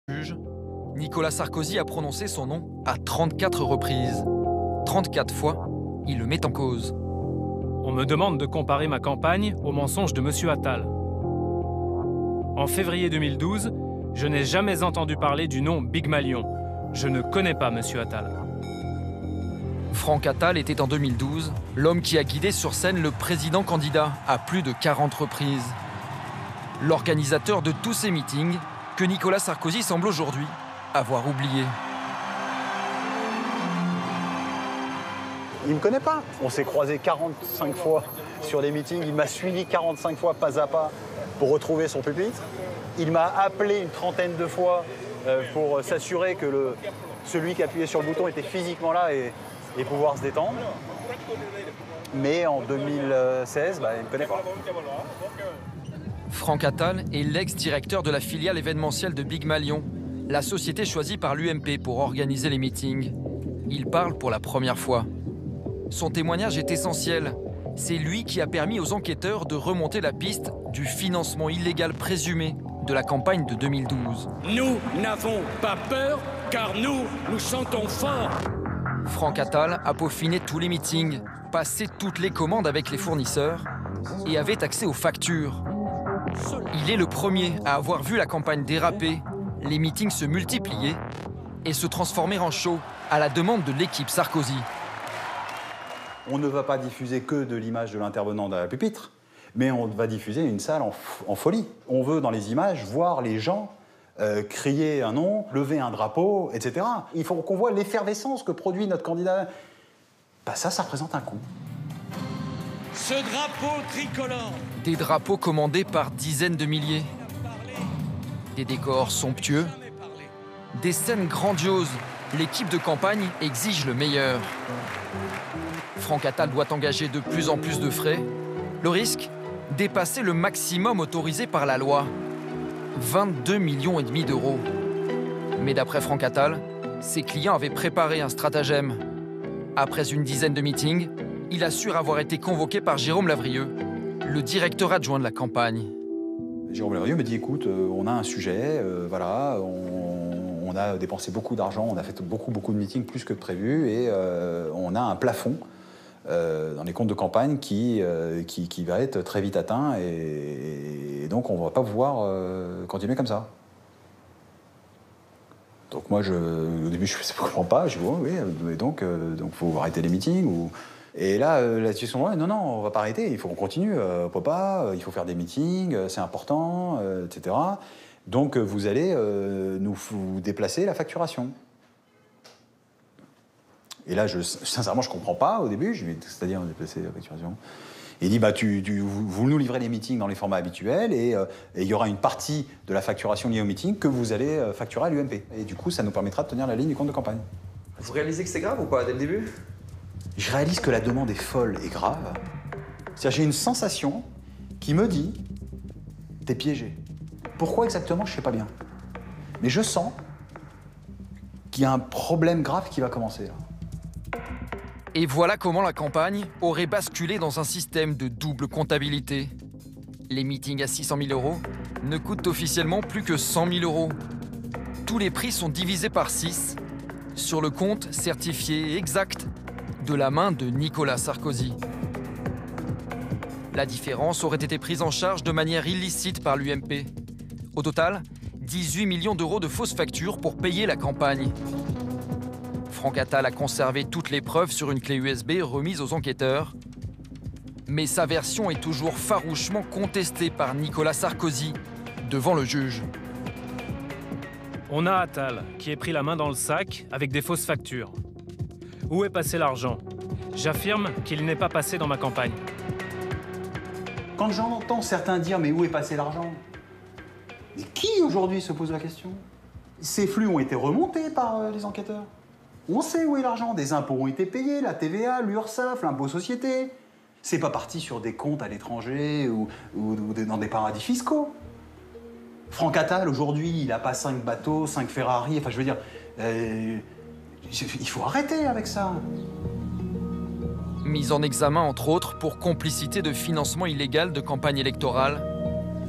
juge, Nicolas Sarkozy a prononcé son nom à 34 reprises. 34 fois, il le met en cause. On me demande de comparer ma campagne aux mensonges de M. Attal. En février 2012, je n'ai jamais entendu parler du nom Big Malion. Je ne connais pas M. Attal. Franck Attal était en 2012 l'homme qui a guidé sur scène le président candidat à plus de 40 reprises. L'organisateur de tous ces meetings que Nicolas Sarkozy semble aujourd'hui avoir oublié. Il ne me connaît pas. On s'est croisés 45 fois sur des meetings. Il m'a suivi 45 fois pas à pas pour retrouver son pupitre. Il m'a appelé une trentaine de fois pour s'assurer que celui qui appuyait sur le bouton était physiquement là et pouvoir se détendre. Mais en 2016, il ne me connaît pas. Franck Attal est l'ex-directeur de la filiale événementielle de Big Malion, la société choisie par l'UMP pour organiser les meetings. Il parle pour la première fois. Son témoignage est essentiel. C'est lui qui a permis aux enquêteurs de remonter la piste du financement illégal présumé de la campagne de 2012. Nous n'avons pas peur, car nous sentons fort. Franck Attal a peaufiné tous les meetings, passé toutes les commandes avec les fournisseurs et avait accès aux factures. Il est le premier à avoir vu la campagne déraper, les meetings se multiplier et se transformer en show à la demande de l'équipe Sarkozy. On ne va pas diffuser que de l'image de l'intervenant derrière le pupitre, mais on va diffuser une salle en folie. On veut, dans les images, voir les gens crier un nom, lever un drapeau, etc. Il faut qu'on voit l'effervescence que produit notre candidat. Ça représente un coût. Ce drapeau tricolore. Des drapeaux commandés par dizaines de milliers. Des décors somptueux. Des scènes grandioses. L'équipe de campagne exige le meilleur. Franck Attal doit engager de plus en plus de frais. Le risque ? Dépasser le maximum autorisé par la loi. 22,5 millions d'euros. Mais d'après Franck Attal, ses clients avaient préparé un stratagème. Après une dizaine de meetings, il assure avoir été convoqué par Jérôme Lavrieux, le directeur adjoint de la campagne. Jérôme Lavrieux me dit, écoute, on a un sujet, on a dépensé beaucoup d'argent, on a fait beaucoup de meetings, plus que prévu, et on a un plafond dans les comptes de campagne qui va être très vite atteint, et donc on ne va pas pouvoir continuer comme ça. Donc moi, au début, je ne comprends pas, je dis, oh, oui, donc faut arrêter les meetings. Et là, la situation, non, on ne va pas arrêter, il faut qu'on continue, on ne peut pas, il faut faire des meetings, c'est important, etc. Donc vous allez vous déplacer la facturation. Et là, sincèrement, je ne comprends pas au début. Je lui dis, c'est-à-dire déplacer la facturation. Et il dit, vous nous livrez les meetings dans les formats habituels et il y aura une partie de la facturation liée au meeting que vous allez facturer à l'UMP. Et du coup, ça nous permettra de tenir la ligne du compte de campagne. Vous réalisez que c'est grave ou pas, dès le début? Je réalise que la demande est folle et grave. C'est-à-dire, j'ai une sensation qui me dit, t'es piégé. Pourquoi exactement, je ne sais pas bien. Mais je sens qu'il y a un problème grave qui va commencer là. Et voilà comment la campagne aurait basculé dans un système de double comptabilité. Les meetings à 600 000 euros ne coûtent officiellement plus que 100 000 euros. Tous les prix sont divisés par 6 sur le compte certifié exact de la main de Nicolas Sarkozy. La différence aurait été prise en charge de manière illicite par l'UMP. Au total, 18 millions d'euros de fausses factures pour payer la campagne. Franck Attal a conservé toutes les preuves sur une clé USB remise aux enquêteurs. Mais sa version est toujours farouchement contestée par Nicolas Sarkozy devant le juge. On a Attal qui est pris la main dans le sac avec des fausses factures. Où est passé l'argent? J'affirme qu'il n'est pas passé dans ma campagne. Quand j'entends certains dire « mais où est passé l'argent ?» Mais qui aujourd'hui se pose la question? Ces flux ont été remontés par les enquêteurs. On sait où est l'argent. Des impôts ont été payés, la TVA, l'URSSAF, l'impôt société. C'est pas parti sur des comptes à l'étranger ou dans des paradis fiscaux. Franck Attal, aujourd'hui, il n'a pas 5 bateaux, 5 Ferrari. Enfin, je veux dire, il faut arrêter avec ça. Mis en examen, entre autres, pour complicité de financement illégal de campagne électorale,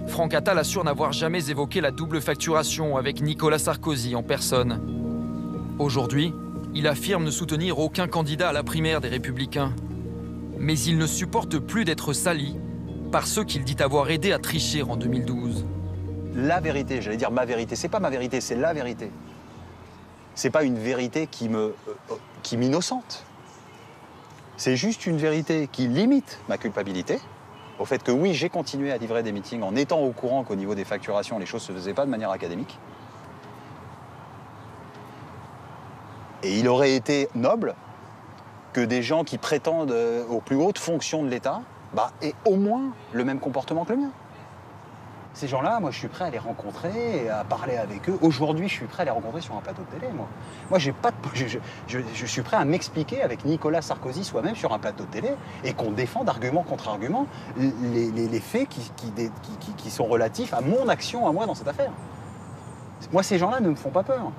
Franck Attal assure n'avoir jamais évoqué la double facturation avec Nicolas Sarkozy en personne. Aujourd'hui, il affirme ne soutenir aucun candidat à la primaire des Républicains. Mais il ne supporte plus d'être sali par ceux qu'il dit avoir aidé à tricher en 2012. La vérité, j'allais dire ma vérité, c'est pas ma vérité, c'est la vérité. C'est pas une vérité qui m'innocente. C'est juste une vérité qui limite ma culpabilité au fait que oui, j'ai continué à livrer des meetings en étant au courant qu'au niveau des facturations, les choses se faisaient pas de manière académique. Et il aurait été noble que des gens qui prétendent aux plus hautes fonctions de l'État aient au moins le même comportement que le mien. Ces gens-là, moi, je suis prêt à les rencontrer, et à parler avec eux. Aujourd'hui, je suis prêt à les rencontrer sur un plateau de télé, moi. Moi, je suis prêt à m'expliquer avec Nicolas Sarkozy soi-même sur un plateau de télé et qu'on défende argument contre argument les faits qui sont relatifs à mon action, à moi, dans cette affaire. Moi, ces gens-là ne me font pas peur.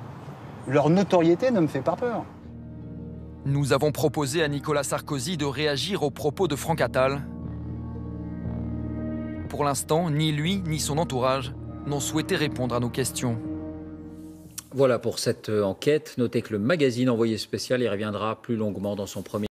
Leur notoriété ne me fait pas peur. Nous avons proposé à Nicolas Sarkozy de réagir aux propos de Franck Attal. Pour l'instant, ni lui ni son entourage n'ont souhaité répondre à nos questions. Voilà pour cette enquête. Notez que le magazine Envoyé spécial y reviendra plus longuement dans son premier